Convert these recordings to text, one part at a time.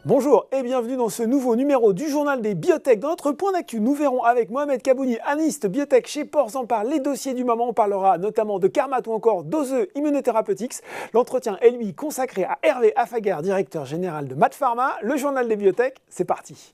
Bonjour et bienvenue dans ce nouveau numéro du Journal des Biotech. Dans notre point d'actu, nous verrons avec Mohamed Kabouni, analyste biotech chez Porzenpar, les dossiers du moment. On parlera notamment de Carmat ou encore d'Ose Immunotherapeutics. L'entretien est lui consacré à Hervé Affagard, directeur général de MaaT Pharma. Le Journal des Biotech, c'est parti.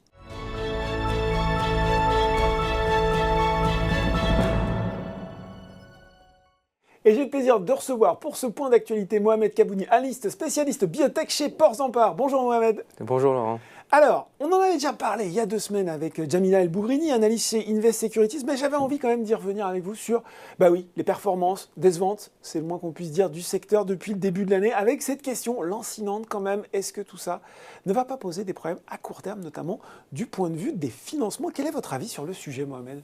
Et j'ai le plaisir de recevoir pour ce point d'actualité Mohamed Kabouni, analyste spécialiste biotech chez Porzenpar. Bonjour Mohamed. Bonjour Laurent. Alors, on en avait déjà parlé il y a 2 semaines avec Jamila El Bougrini, analyste chez Invest Securities, mais j'avais envie quand même d'y revenir avec vous sur, les performances décevantes, c'est le moins qu'on puisse dire, du secteur depuis le début de l'année, avec cette question lancinante quand même, est-ce que tout ça ne va pas poser des problèmes à court terme, notamment du point de vue des financements? Quel est votre avis sur le sujet, Mohamed ?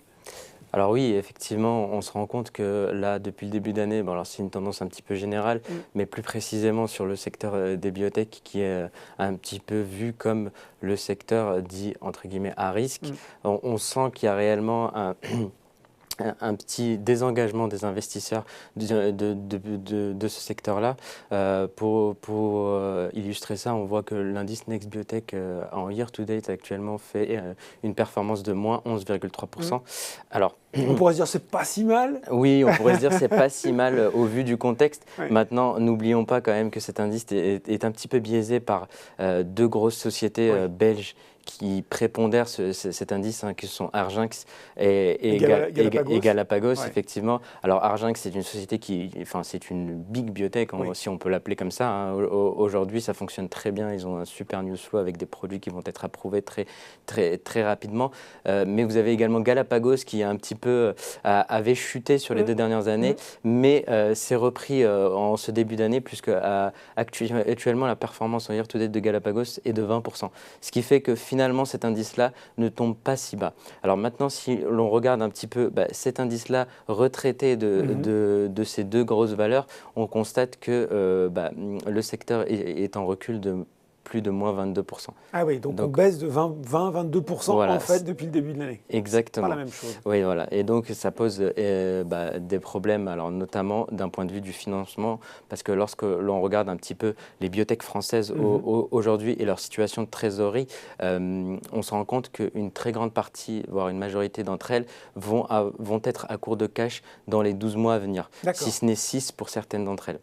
Alors oui, effectivement, on se rend compte que là, depuis le début d'année, alors c'est une tendance un petit peu générale, mais plus précisément sur le secteur des biotech qui est un petit peu vu comme le secteur dit entre guillemets à risque. On sent qu'il y a réellement un petit désengagement des investisseurs de ce secteur-là. Pour illustrer ça, on voit que l'indice Next Biotech en year-to-date actuellement fait une performance de moins 11,3%. Alors, on pourrait se dire c'est pas si mal. Oui, on pourrait se dire c'est pas si mal au vu du contexte. Oui. Maintenant, n'oublions pas quand même que cet indice est un petit peu biaisé par 2 grosses sociétés belges qui prépondèrent cet indice, qui sont Argenx et Galapagos, effectivement. Alors Argenx, c'est une société c'est une big biotech, si on peut l'appeler comme ça. Aujourd'hui, ça fonctionne très bien. Ils ont un super news flow avec des produits qui vont être approuvés très, très, très rapidement. Mais vous avez également Galapagos qui un petit peu avait chuté sur les 2 dernières années, mais s'est repris en ce début d'année, puisque actuellement la performance en year-to-date de Galapagos est de 20%. Ce qui fait que finalement cet indice-là ne tombe pas si bas. Alors maintenant, si l'on regarde un petit peu cet indice-là retraité de ces 2 grosses valeurs, on constate que le secteur est en recul de plus de moins 22%. Ah oui, donc on baisse de 20-22% voilà, en fait depuis le début de l'année. Exactement. C'est pas la même chose. Oui, voilà. Et donc ça pose des problèmes, alors notamment d'un point de vue du financement, parce que lorsque l'on regarde un petit peu les biotech françaises aujourd'hui et leur situation de trésorerie, on se rend compte qu'une très grande partie, voire une majorité d'entre elles, vont être à court de cash dans les 12 mois à venir, si ce n'est 6 pour certaines d'entre elles.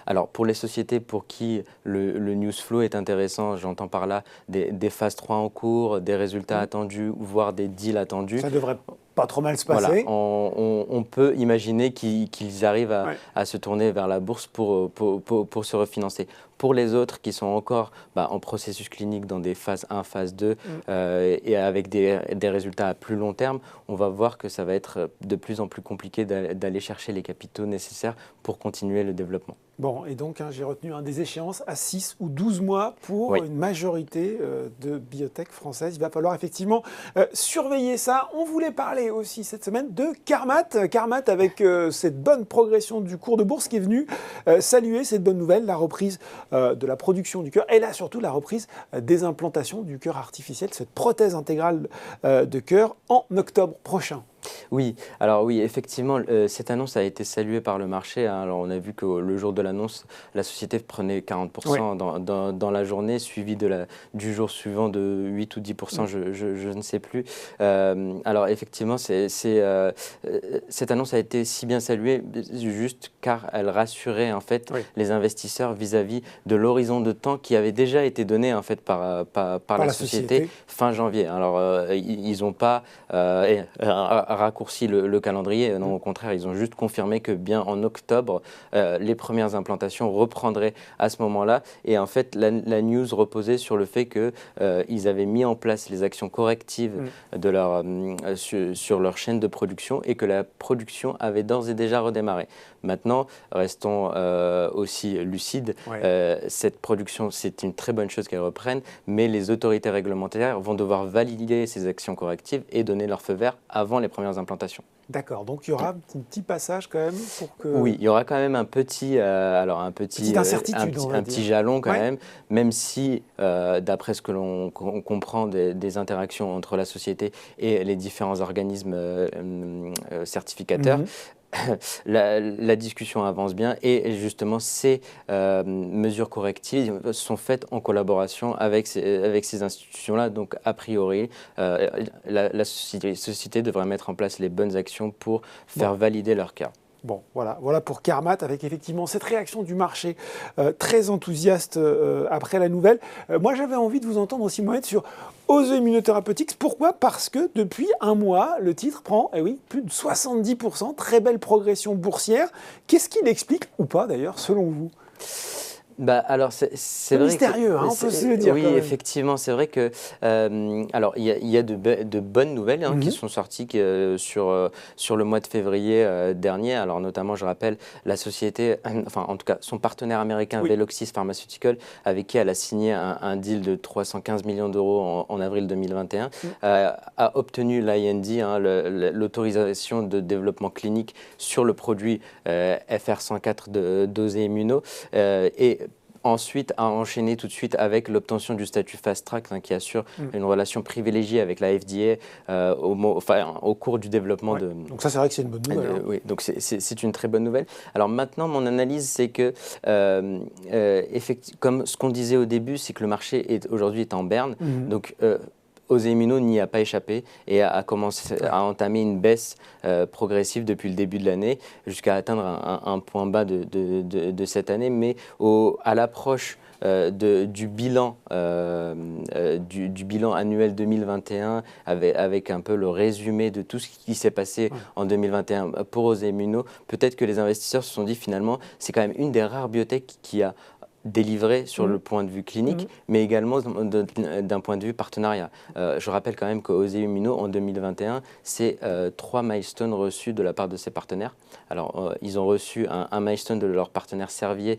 Alors, pour les sociétés pour qui le news flow est intéressant, j'entends par là des phases 3 en cours, des résultats attendus, voire des deals attendus. Ça devrait pas trop mal se passer. Voilà, on peut imaginer qu'ils arrivent à se tourner vers la bourse pour se refinancer. Pour les autres qui sont encore en processus clinique dans des phases 1, phase 2 et avec des résultats à plus long terme, on va voir que ça va être de plus en plus compliqué d'aller chercher les capitaux nécessaires pour continuer le développement. Bon, et donc j'ai retenu des échéances à 6 ou 12 mois pour une majorité de biotech françaises. Il va falloir effectivement surveiller ça. On voulait parler aussi cette semaine de Carmat. Carmat avec cette bonne progression du cours de bourse qui est venue saluer cette bonne nouvelle, la reprise de la production du cœur et là surtout la reprise des implantations du cœur artificiel, cette prothèse intégrale de cœur en octobre prochain. Oui, alors oui, effectivement, cette annonce a été saluée par le marché. Alors on a vu que le jour de l'annonce, la société prenait 40% dans la journée, suivi du jour suivant de 8 ou 10%, je ne sais plus. Alors effectivement, cette annonce a été si bien saluée juste car elle rassurait en fait les investisseurs vis-à-vis de l'horizon de temps qui avait déjà été donné en fait par la société fin janvier. Alors ils n'ont pas raccourci le calendrier, non, au contraire, ils ont juste confirmé que bien en octobre, les premières implantations reprendraient à ce moment-là. Et en fait, la news reposait sur le fait qu'ils avaient mis en place les actions correctives sur leur chaîne de production et que la production avait d'ores et déjà redémarré. Maintenant, restons aussi lucides. Cette production, c'est une très bonne chose qu'elle reprenne, mais les autorités réglementaires vont devoir valider ces actions correctives et donner leur feu vert avant les premières implantations. D'accord, donc il y aura un petit passage quand même pour que... Oui, il y aura quand même un petit jalon quand même si, d'après ce que l'on comprend des interactions entre la société et les différents organismes certificateurs, la discussion avance bien et justement ces mesures correctives sont faites en collaboration avec ces institutions-là. Donc a priori, la société devrait mettre en place les bonnes actions pour faire valider leur cas. Bon, voilà pour Carmat, avec effectivement cette réaction du marché très enthousiaste après la nouvelle. Moi, j'avais envie de vous entendre aussi, Mohamed, sur Ose Immunotherapeutics. Pourquoi? Parce que depuis un mois, le titre prend, plus de 70%, très belle progression boursière. Qu'est-ce qui l'explique, ou pas d'ailleurs, selon vous? Alors c'est vrai mystérieux, on peut se le dire. Oui, effectivement, c'est vrai que alors il y a de bonnes nouvelles qui sont sorties sur le mois de février dernier. Alors notamment, je rappelle la société, enfin en tout cas son partenaire américain Veloxis Pharmaceutical, avec qui elle a signé un deal de 315 millions d'euros en avril 2021, a obtenu l'IND, l'autorisation de développement clinique sur le produit FR104 d'Ose Immuno et ensuite, a enchaîné tout de suite avec l'obtention du statut Fast Track qui assure une relation privilégiée avec la FDA au cours du développement de... Donc ça, c'est vrai que c'est une bonne nouvelle. Oui, donc c'est une très bonne nouvelle. Alors maintenant, mon analyse, c'est que, comme ce qu'on disait au début, c'est que le marché aujourd'hui est en berne. Donc, Ose Immuno n'y a pas échappé et a commencé à entamer une baisse progressive depuis le début de l'année jusqu'à atteindre un point bas de cette année. Mais à l'approche du bilan annuel 2021 avec un peu le résumé de tout ce qui s'est passé en 2021 pour Ose Immuno, peut-être que les investisseurs se sont dit finalement c'est quand même une des rares biotech qui a délivré sur le point de vue clinique, mais également d'un point de vue partenariat. Je rappelle quand même qu'Ose Immuno, en 2021, c'est 3 milestones reçus de la part de ses partenaires. Alors, ils ont reçu un milestone de leur partenaire Servier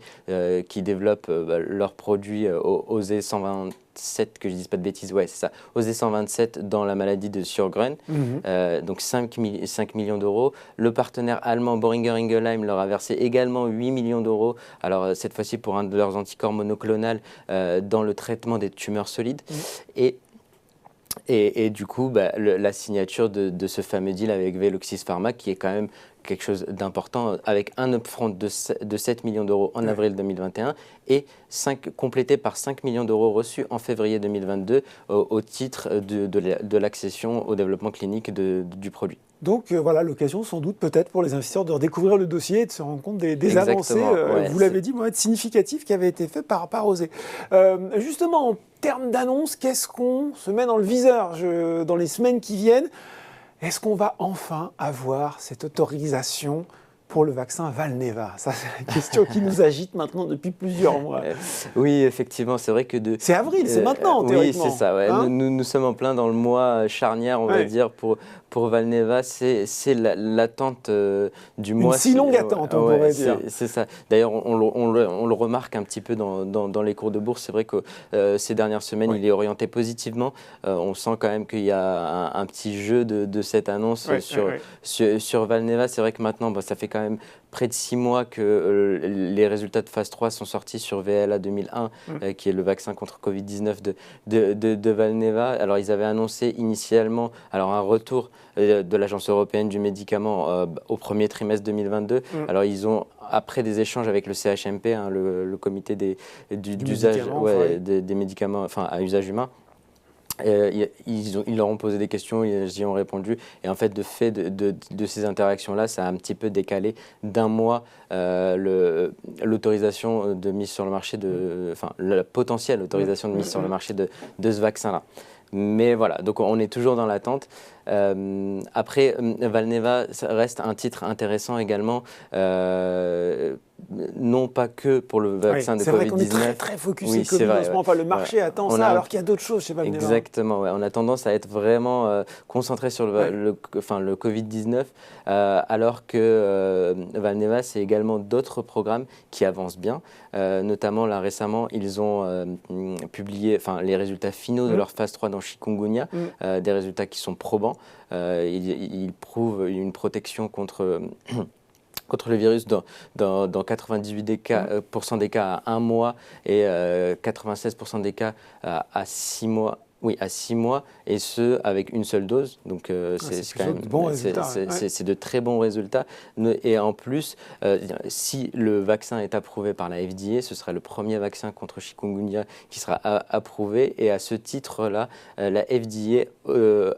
qui développe leur produit Ose 127, que je ne dise pas de bêtises, c'est ça, Ose 127 dans la maladie de Sjögren, donc 5 millions d'euros. Le partenaire allemand Boehringer Ingelheim leur a versé également 8 millions d'euros, alors cette fois-ci pour un de leurs anticorps monoclonal dans le traitement des tumeurs solides. Et du coup, la signature de ce fameux deal avec Veloxis Pharma, qui est quand même quelque chose d'important, avec un upfront de 7 millions d'euros en avril 2021 et complété par 5 millions d'euros reçus en février 2022 au titre de l'accession au développement clinique du produit. Donc voilà, l'occasion sans doute peut-être pour les investisseurs de redécouvrir le dossier et de se rendre compte des avancées, vous l'avez dit, Mohamed, significatives qui avaient été faites par Ose. Justement, en termes d'annonces, qu'est-ce qu'on se met dans le viseur dans les semaines qui viennent? Est-ce qu'on va enfin avoir cette autorisation pour le vaccin Valneva? Ça, c'est la question qui nous agite maintenant depuis plusieurs mois. Oui, effectivement, c'est vrai que c'est avril, c'est maintenant, théoriquement. Oui, c'est ça. Nous sommes en plein dans le mois charnière, on va dire, pour Valneva. C'est l'attente du mois. Une si longue attente, on pourrait dire. C'est ça. D'ailleurs, on le remarque un petit peu dans les cours de bourse. C'est vrai que ces dernières semaines, il est orienté positivement. On sent quand même qu'il y a un petit jeu de cette annonce sur Valneva. C'est vrai que maintenant, ça fait quand même près de 6 mois que les résultats de phase 3 sont sortis sur VLA 2001, qui est le vaccin contre Covid-19 de Valneva. Alors, ils avaient annoncé initialement un retour de l'Agence européenne du médicament au premier trimestre 2022. Alors, ils ont, après des échanges avec le CHMP, le comité d'usage des médicaments à usage humain, ils leur ont posé des questions, ils y ont répondu. Et en fait, de ces interactions-là, ça a un petit peu décalé d'un mois l'autorisation de mise sur le marché, la potentielle autorisation de mise sur le marché de ce vaccin-là. Mais voilà, donc on est toujours dans l'attente. Après, Valneva reste un titre intéressant également, non pas que pour le vaccin de Covid-19. C'est vrai qu'on est très, très focusé Covid en ce moment. Enfin, le marché attend ça, alors qu'il y a d'autres choses chez Valneva. Exactement, on a tendance à être vraiment concentré sur le Covid-19, alors que Valneva, c'est également d'autres programmes qui avancent bien. Notamment, là, récemment, ils ont publié les résultats finaux de leur phase 3 dans chikungunya, des résultats qui sont probants. Ils prouvent une protection contre le virus dans 98% des cas à 1 mois et 96% des cas à 6 mois. Oui, à 6 mois, et ce, avec une seule dose. Donc, c'est quand même c'est de très bons résultats. Et en plus, si le vaccin est approuvé par la FDA, ce sera le premier vaccin contre chikungunya qui sera approuvé. Et à ce titre-là, la FDA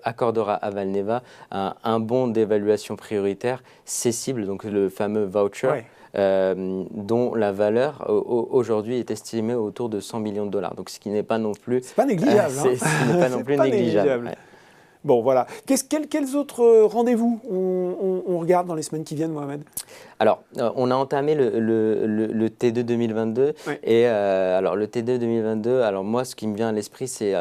accordera à Valneva un bon d'évaluation prioritaire cessible, donc le fameux voucher. Ouais. Dont la valeur aujourd'hui est estimée autour de 100 millions de dollars. Donc, ce qui n'est pas non plus... C'est pas négligeable. Ce qui n'est pas non plus négligeable. Ouais. Bon, voilà. Quels autres rendez-vous on regarde dans les semaines qui viennent, Mohamed? Alors, on a entamé le T2 2022. Ouais. Et alors, le T2 2022, alors moi, ce qui me vient à l'esprit, c'est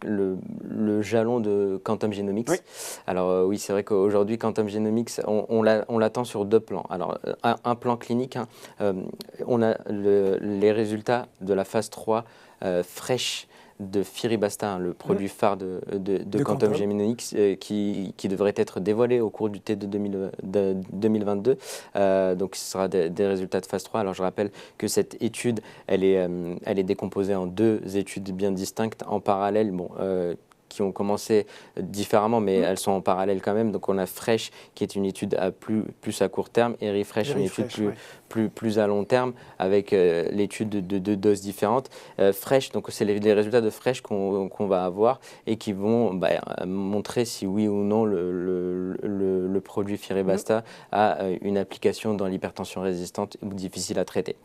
le jalon de Quantum Genomics. Oui. Alors, oui, c'est vrai qu'aujourd'hui, Quantum Genomics, on l'attend sur 2 plans. Alors, un plan clinique, hein, on a les résultats de la phase 3 fraîche de Firibasta, le produit phare de Quantum Genomics, qui devrait être dévoilé au cours du T2 2022. Donc, ce sera des résultats de phase 3. Alors, je rappelle que cette étude, elle est décomposée en 2 études bien distinctes en parallèle. Bon, qui ont commencé différemment, mais elles sont en parallèle quand même. Donc, on a Fresh, qui est une étude plus à court terme, et Refresh, une étude plus à long terme, avec l'étude de 2 doses différentes. Fresh, donc c'est les résultats de Fresh qu'on va avoir et qui vont montrer si oui ou non le produit Firibasta a une application dans l'hypertension résistante ou difficile à traiter.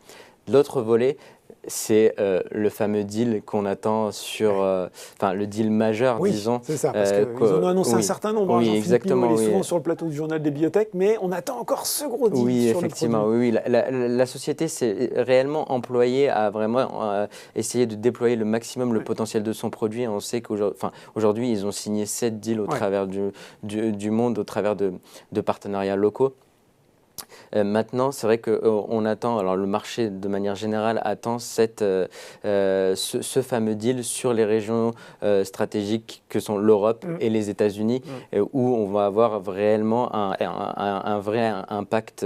L'autre volet, c'est le fameux deal qu'on attend sur, le deal majeur, disons. C'est ça, parce qu'ils en ont annoncé un certain nombre. Oui, exactement. Il est souvent sur le plateau du journal des biotech, mais on attend encore ce gros deal. Oui, sur effectivement. le produit. Oui, la société s'est réellement employée à vraiment essayer de déployer le maximum le potentiel de son produit. On sait qu'aujourd'hui, ils ont signé 7 deals au travers du monde, au travers de partenariats locaux. Maintenant, c'est vrai qu'on attend, alors le marché de manière générale attend ce fameux deal sur les régions stratégiques que sont l'Europe et les États-Unis, où on va avoir réellement un vrai impact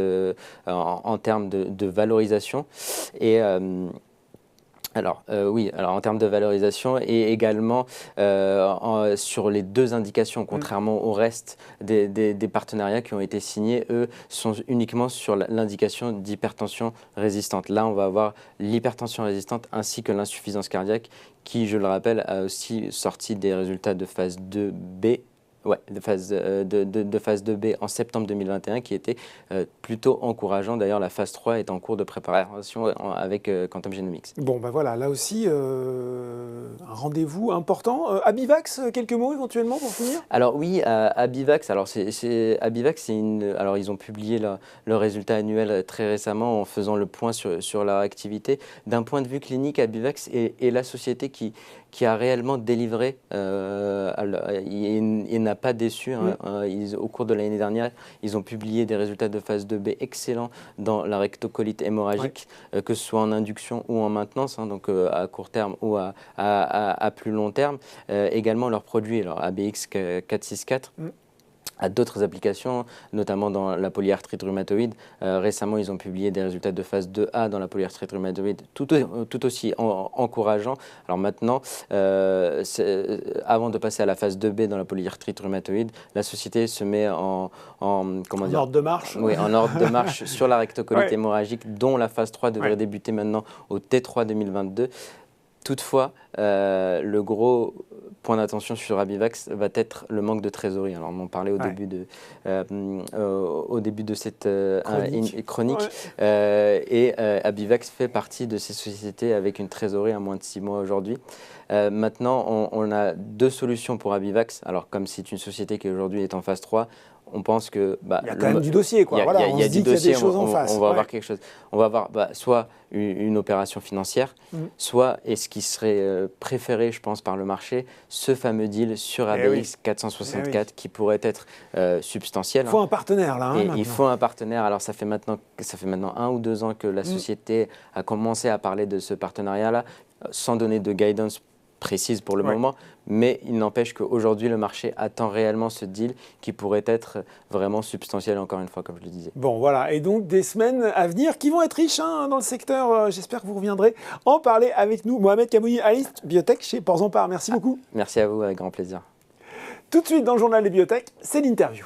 en termes de valorisation. Et alors en termes de valorisation et également sur les 2 indications, contrairement au reste des partenariats qui ont été signés, eux sont uniquement sur l'indication d'hypertension résistante. Là, on va avoir l'hypertension résistante ainsi que l'insuffisance cardiaque qui, je le rappelle, a aussi sorti des résultats de phase 2B. De phase 2B en septembre 2021 qui était plutôt encourageant. D'ailleurs, la phase 3 est en cours de préparation avec Quantum Genomics. Bon, voilà, là aussi, un rendez-vous important. Abivax, quelques mots éventuellement pour finir? Alors oui, Abivax, Abivax, alors ils ont publié leur résultat annuel très récemment en faisant le point sur leur activité. D'un point de vue clinique, Abivax est la société qui a réellement délivré, il n'a pas déçu. Au cours de l'année dernière, ils ont publié des résultats de phase 2B excellents dans la rectocolite hémorragique, que ce soit en induction ou en maintenance, donc à court terme ou à plus long terme. Également leurs produits, alors ABX 464. À d'autres applications, notamment dans la polyarthrite rhumatoïde. Récemment, ils ont publié des résultats de phase 2A dans la polyarthrite rhumatoïde, tout aussi encourageants. Alors maintenant, avant de passer à la phase 2B dans la polyarthrite rhumatoïde, la société se met en ordre de marche. Oui, en ordre de marche sur la rectocolite hémorragique, dont la phase 3 devrait débuter maintenant au T3 2022. Toutefois, le gros point d'attention sur Abivax va être le manque de trésorerie. Alors, on en parlait au début de cette chronique. Et Abivax fait partie de ces sociétés avec une trésorerie à moins de 6 mois aujourd'hui. Maintenant, on a 2 solutions pour Abivax. Alors, comme c'est une société qui aujourd'hui est en phase 3, on pense que... il y a quand même du dossier, quoi. Il y a du dossier, des choses en face. On va avoir quelque chose. On va avoir soit une opération financière, soit, et ce qui serait préféré, je pense, par le marché, ce fameux deal sur ABX 464 qui pourrait être substantiel. Il faut un partenaire, là. Il faut un partenaire. Alors, ça fait maintenant 1 ou 2 ans que la société a commencé à parler de ce partenariat-là, sans donner de guidance précises pour le moment, mais il n'empêche qu'aujourd'hui, le marché attend réellement ce deal qui pourrait être vraiment substantiel, encore une fois, comme je le disais. Bon, voilà, et donc des semaines à venir qui vont être riches dans le secteur. J'espère que vous reviendrez en parler avec nous. Mohamed Kamouni, analyste biotech chez Porzampar. Merci beaucoup. Merci à vous, avec grand plaisir. Tout de suite dans le journal des biotech, c'est l'interview.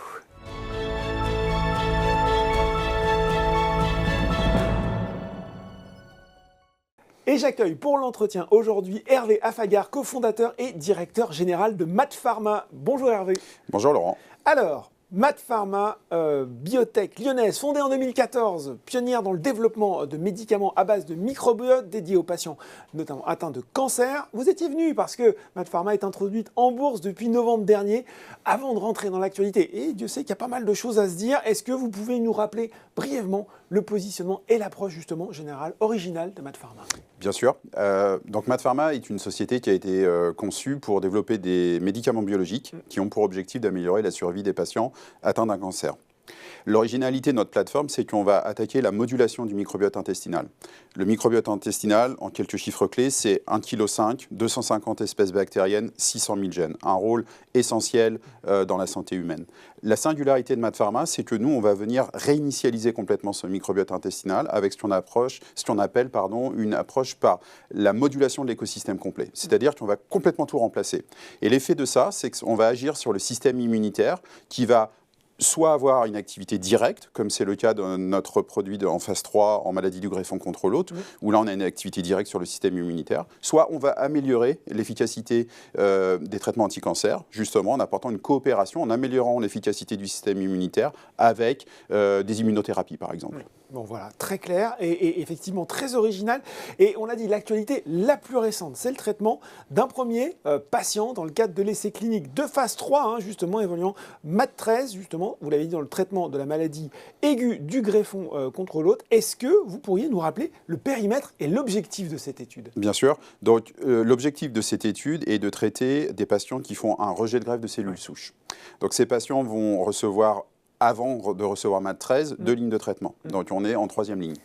Et j'accueille pour l'entretien aujourd'hui Hervé Affagard, cofondateur et directeur général de MaaT Pharma. Bonjour Hervé. Bonjour Laurent. Alors, MaaT Pharma, biotech lyonnaise, fondée en 2014, pionnière dans le développement de médicaments à base de microbiote dédiés aux patients, notamment atteints de cancer. Vous étiez venu parce que MaaT Pharma est introduite en bourse depuis novembre dernier, avant de rentrer dans l'actualité. Et Dieu sait qu'il y a pas mal de choses à se dire. Est-ce que vous pouvez nous rappeler brièvement le positionnement et l'approche justement générale, originale de MaaT Pharma? Bien sûr. Donc MaaT Pharma est une société qui a été conçue pour développer des médicaments biologiques qui ont pour objectif d'améliorer la survie des patients atteints d'un cancer. L'originalité de notre plateforme, c'est qu'on va attaquer la modulation du microbiote intestinal. Le microbiote intestinal, en quelques chiffres clés, c'est 1,5 kg, 250 espèces bactériennes, 600 000 gènes. Un rôle essentiel dans la santé humaine. La singularité de MaaT Pharma, c'est que nous, on va venir réinitialiser complètement ce microbiote intestinal avec ce qu'on appelle une approche par la modulation de l'écosystème complet. C'est-à-dire qu'on va complètement tout remplacer. Et l'effet de ça, c'est qu'on va agir sur le système immunitaire qui va soit avoir une activité directe, comme c'est le cas de notre produit en phase 3 en maladie du greffon contre l'hôte, où là on a une activité directe sur le système immunitaire, soit on va améliorer l'efficacité des traitements anti-cancer, justement en apportant une coopération, en améliorant l'efficacité du système immunitaire avec des immunothérapies par exemple. Bon voilà, très clair et effectivement très original. Et on a dit l'actualité la plus récente, c'est le traitement d'un premier patient dans le cadre de l'essai clinique de phase 3, justement évoluant MaaT13, justement, vous l'avez dit, dans le traitement de la maladie aiguë du greffon contre l'hôte. Est-ce que vous pourriez nous rappeler le périmètre et l'objectif de cette étude? Bien sûr. Donc l'objectif de cette étude est de traiter des patients qui font un rejet de greffe de cellules souches. Donc ces patients vont recevoir, avant de recevoir MaaT13, 2 lignes de traitement. Donc on est en 3e ligne.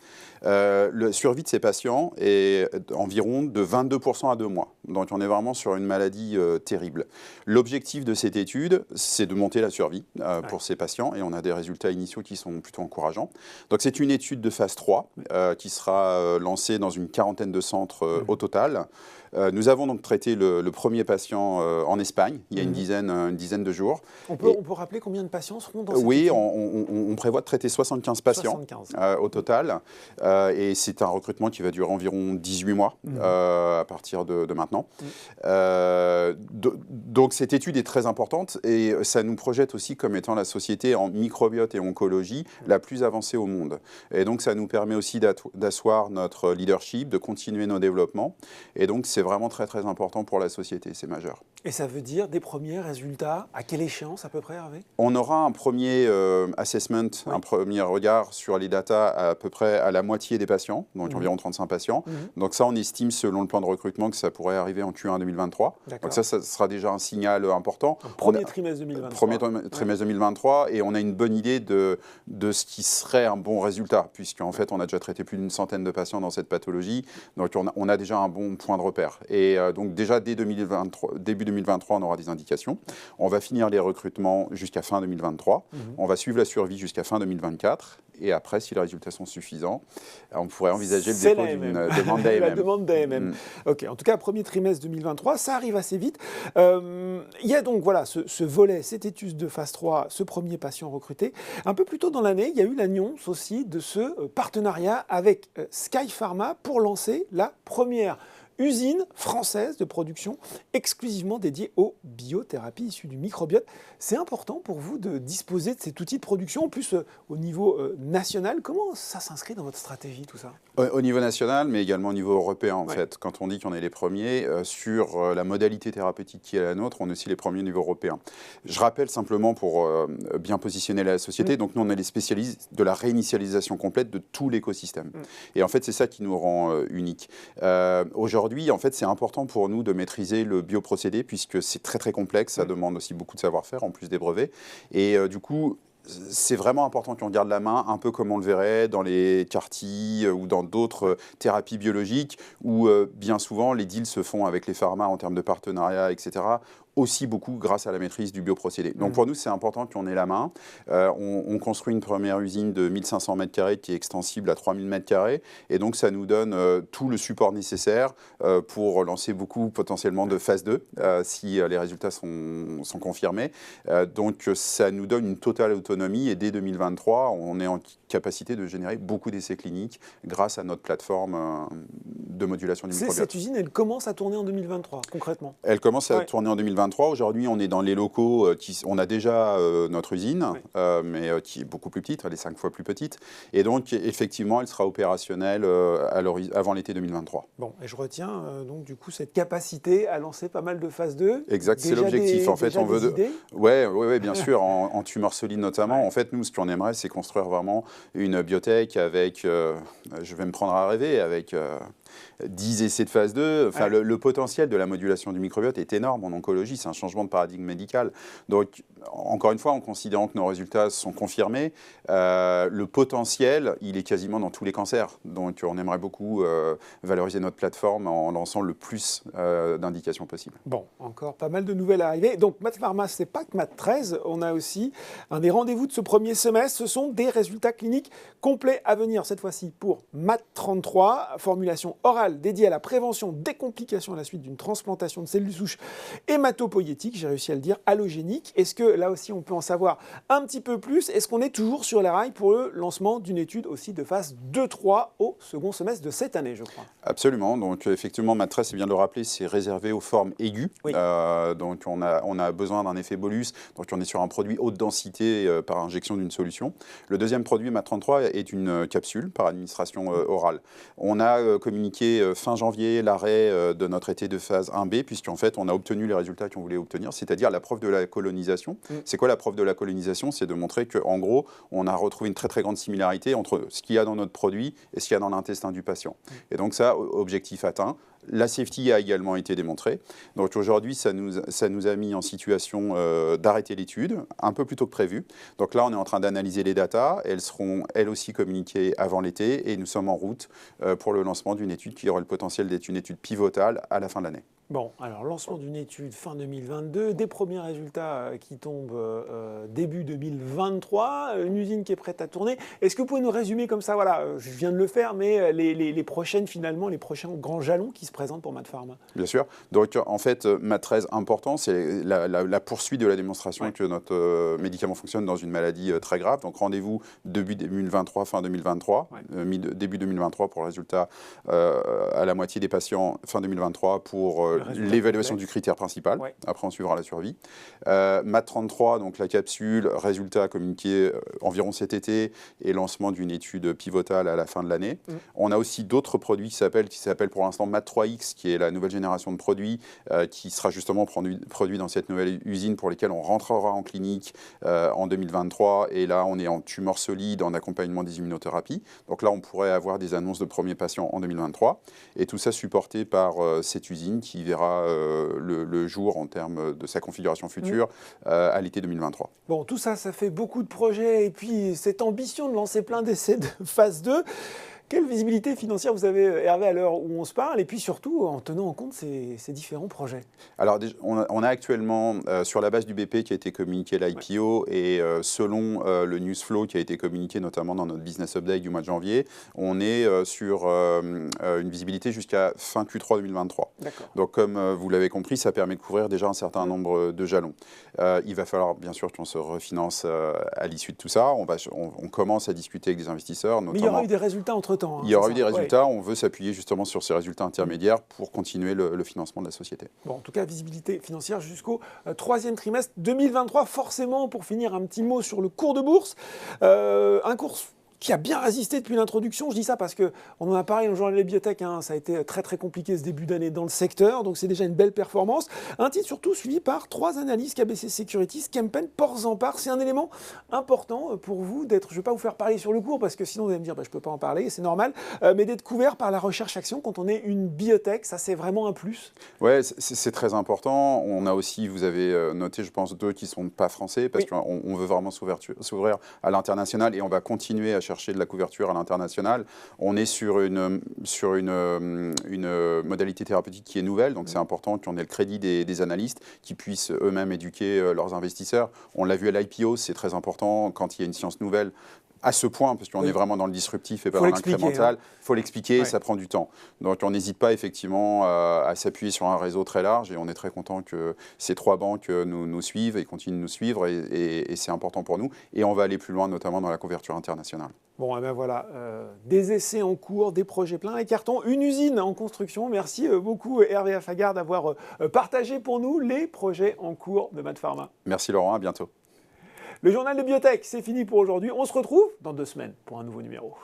La survie de ces patients est environ de 22% à 2 mois. Donc on est vraiment sur une maladie terrible. L'objectif de cette étude, c'est de monter la survie pour ces patients et on a des résultats initiaux qui sont plutôt encourageants. Donc c'est une étude de phase 3 qui sera lancée dans une quarantaine de centres au total. Nous avons donc traité le premier patient en Espagne, il y a une dizaine de jours. On peut rappeler combien de patients seront dans cette étude? Oui, on prévoit de traiter 75 patients au total. Et c'est un recrutement qui va durer environ 18 mois à partir de maintenant. Donc cette étude est très importante et ça nous projette aussi comme étant la société en microbiote et oncologie la plus avancée au monde. Et donc ça nous permet aussi d'asseoir notre leadership, de continuer nos développements. Et donc c'est vraiment très très important pour la société, c'est majeur. Et ça veut dire des premiers résultats, à quelle échéance à peu près, Hervé? On aura un premier assessment, un premier regard sur les datas à peu près à la moitié des patients, donc environ 35 patients. Donc ça, on estime selon le plan de recrutement que ça pourrait arriver en Q1 2023. Donc ça sera déjà un signal important. Premier trimestre 2023. Premier trimestre 2023, et on a une bonne idée de ce qui serait un bon résultat, puisqu'en fait, on a déjà traité plus d'une centaine de patients dans cette pathologie, donc on a déjà un bon point de repère. Et donc déjà, dès début 2023, on aura des indications. On va finir les recrutements jusqu'à fin 2023. On va suivre la survie jusqu'à fin 2024. Et après, si les résultats sont suffisants, on pourrait envisager le dépôt d'une demande d'AMM. La demande d'AMM. Ok, en tout cas, premier trimestre 2023, ça arrive assez vite. Il y a donc voilà, ce volet, cette étude de phase 3, ce premier patient recruté. Un peu plus tôt dans l'année, il y a eu l'annonce aussi de ce partenariat avec Sky Pharma pour lancer la première usine française de production exclusivement dédiée aux biothérapies issues du microbiote. C'est important pour vous de disposer de cet outil de production, en plus au niveau national. Comment ça s'inscrit dans votre stratégie, tout ça? Au niveau national, mais également au niveau européen, en fait. Quand on dit qu'on est les premiers sur la modalité thérapeutique qui est la nôtre, on est aussi les premiers au niveau européen. Je rappelle simplement pour bien positionner la société, donc nous, on est les spécialistes de la réinitialisation complète de tout l'écosystème. Et en fait, c'est ça qui nous rend uniques. Aujourd'hui, en fait, c'est important pour nous de maîtriser le bioprocédé puisque c'est très très complexe, ça demande aussi beaucoup de savoir-faire en plus des brevets. Et du coup, c'est vraiment important qu'on garde la main, un peu comme on le verrait dans les CAR-T ou dans d'autres thérapies biologiques, où bien souvent les deals se font avec les pharma en termes de partenariat, etc., aussi beaucoup grâce à la maîtrise du bioprocédé. Donc pour nous, c'est important qu'on ait la main. On construit une première usine de 1500 m² qui est extensible à 3000 m², et donc ça nous donne tout le support nécessaire pour lancer beaucoup potentiellement de phase 2, si les résultats sont confirmés. Donc ça nous donne une totale autonomie, et dès 2023, on est en capacité de générer beaucoup d'essais cliniques grâce à notre plateforme de modulation du microbiote. Cette usine, elle commence à tourner en 2023, concrètement? Elle commence à tourner en 2023. Aujourd'hui, on est dans les locaux, on a déjà notre usine, mais qui est beaucoup plus petite, elle est 5 fois plus petite. Et donc, effectivement, elle sera opérationnelle avant l'été 2023. Bon, et je retiens donc du coup cette capacité à lancer pas mal de phase 2. Exact, c'est l'objectif. En fait, on veut... Oui, bien sûr, en tumeurs solides notamment. En fait, nous, ce qu'on aimerait, c'est construire vraiment une biotech avec, je vais me prendre à rêver, avec 10 essais de phase 2. Enfin, le potentiel de la modulation du microbiote est énorme en oncologie. C'est un changement de paradigme médical. Donc, encore une fois, en considérant que nos résultats sont confirmés, le potentiel, il est quasiment dans tous les cancers. Donc, on aimerait beaucoup valoriser notre plateforme en lançant le plus d'indications possibles. Bon, encore pas mal de nouvelles à arriver. Donc, MaaT Pharma, ce n'est pas que MaaT13. On a aussi un des rendez-vous de ce premier semestre. Ce sont des résultats cliniques complets à venir, cette fois-ci pour MaaT33, formulation orale dédiée à la prévention des complications à la suite d'une transplantation de cellules souches hématopoïétiques, j'ai réussi à le dire, allogénique. Est-ce que là aussi on peut en savoir un petit peu plus? Est-ce qu'on est toujours sur les rails pour le lancement d'une étude aussi de phase 2-3 au second semestre de cette année, je crois? Absolument. Donc effectivement, MaaT13, c'est bien de le rappeler, c'est réservé aux formes aiguës. Oui. Donc on a besoin d'un effet bolus. Donc on est sur un produit haute densité par injection d'une solution. Le deuxième produit, MaaT33, est une capsule par administration orale. On a communiqué fin janvier l'arrêt de notre été de phase 1B, puisqu'en fait, on a obtenu les résultats qu'on voulait obtenir, c'est-à-dire la preuve de la colonisation. C'est quoi la preuve de la colonisation? C'est de montrer qu'en gros, on a retrouvé une très très grande similarité entre ce qu'il y a dans notre produit et ce qu'il y a dans l'intestin du patient. Et donc ça, objectif atteint. La safety a également été démontrée. Donc aujourd'hui, ça nous a mis en situation d'arrêter l'étude, un peu plus tôt que prévu. Donc là, on est en train d'analyser les datas. Elles seront, elles aussi, communiquées avant l'été. Et nous sommes en route pour le lancement d'une étude qui aura le potentiel d'être une étude pivotale à la fin de l'année. Bon, alors lancement d'une étude fin 2022, des premiers résultats qui tombent début 2023, une usine qui est prête à tourner. Est-ce que vous pouvez nous résumer comme ça, voilà, je viens de le faire, mais les prochains grands jalons qui se présentent pour MaaT Pharma? Bien sûr. Donc en fait, MaaT13 important, c'est la poursuite de la démonstration que notre médicament fonctionne dans une maladie très grave. Donc rendez-vous début 2023, fin 2023, début 2023 pour le résultat à la moitié des patients, fin 2023 pour l'évaluation du critère principal. Après, on suivra la survie. MaaT33, donc la capsule, résultat communiqué environ cet été et lancement d'une étude pivotale à la fin de l'année. On a aussi d'autres produits qui s'appellent pour l'instant MaaT3X, qui est la nouvelle génération de produits qui sera justement produit dans cette nouvelle usine pour lesquels on rentrera en clinique en 2023. Et là, on est en tumeur solide, en accompagnement des immunothérapies. Donc là, on pourrait avoir des annonces de premiers patients en 2023. Et tout ça supporté par cette usine qui verra le jour en termes de sa configuration future à l'été 2023. Bon, tout ça, ça fait beaucoup de projets et puis cette ambition de lancer plein d'essais de phase 2. Quelle visibilité financière vous avez, Hervé, à l'heure où on se parle, et puis surtout en tenant en compte ces différents projets? Alors, on a actuellement, sur la base du BP qui a été communiqué l'IPO, et selon le news flow qui a été communiqué notamment dans notre business update du mois de janvier, on est sur une visibilité jusqu'à fin Q3 2023. Donc, comme vous l'avez compris, ça permet de couvrir déjà un certain nombre de jalons. Il va falloir, bien sûr, qu'on se refinance à l'issue de tout ça. On commence à discuter avec des investisseurs. Notamment. Mais il y aura eu des résultats entre Il y aura eu des résultats, on veut s'appuyer justement sur ces résultats intermédiaires pour continuer le financement de la société. Bon, en tout cas, visibilité financière jusqu'au troisième trimestre 2023. Forcément, pour finir, un petit mot sur le cours de bourse. Un cours qui a bien résisté depuis l'introduction. Je dis ça parce qu'on en a parlé dans le journal des biotech, hein, ça a été très très compliqué ce début d'année dans le secteur, donc c'est déjà une belle performance. Un titre surtout suivi par 3 analyses, KBC Securities, Kempen, Portzamparc. C'est un élément important pour vous d'être, je ne vais pas vous faire parler sur le cours parce que sinon vous allez me dire je ne peux pas en parler, c'est normal, mais d'être couvert par la recherche action quand on est une biotech, ça c'est vraiment un plus. Ouais, c'est très important. On a aussi, vous avez noté, je pense, 2 qui ne sont pas français parce qu'on veut vraiment s'ouvrir à l'international et on va continuer à chercher de la couverture à l'international. On est sur une modalité thérapeutique qui est nouvelle, donc c'est important qu'on ait le crédit des analystes qui puissent eux-mêmes éduquer leurs investisseurs. On l'a vu à l'IPO, c'est très important quand il y a une science nouvelle. À ce point, parce qu'on est vraiment dans le disruptif et pas dans l'incrémental, il faut l'expliquer, ça prend du temps. Donc on n'hésite pas effectivement à s'appuyer sur un réseau très large et on est très content que ces 3 banques nous suivent et continuent de nous suivre et c'est important pour nous. Et on va aller plus loin, notamment dans la couverture internationale. Bon, et ben voilà, des essais en cours, des projets pleins et cartons, une usine en construction. Merci beaucoup Hervé Affagard d'avoir partagé pour nous les projets en cours de MaaT Pharma. Merci Laurent, à bientôt. Le journal de biotech, c'est fini pour aujourd'hui. On se retrouve dans 2 semaines pour un nouveau numéro.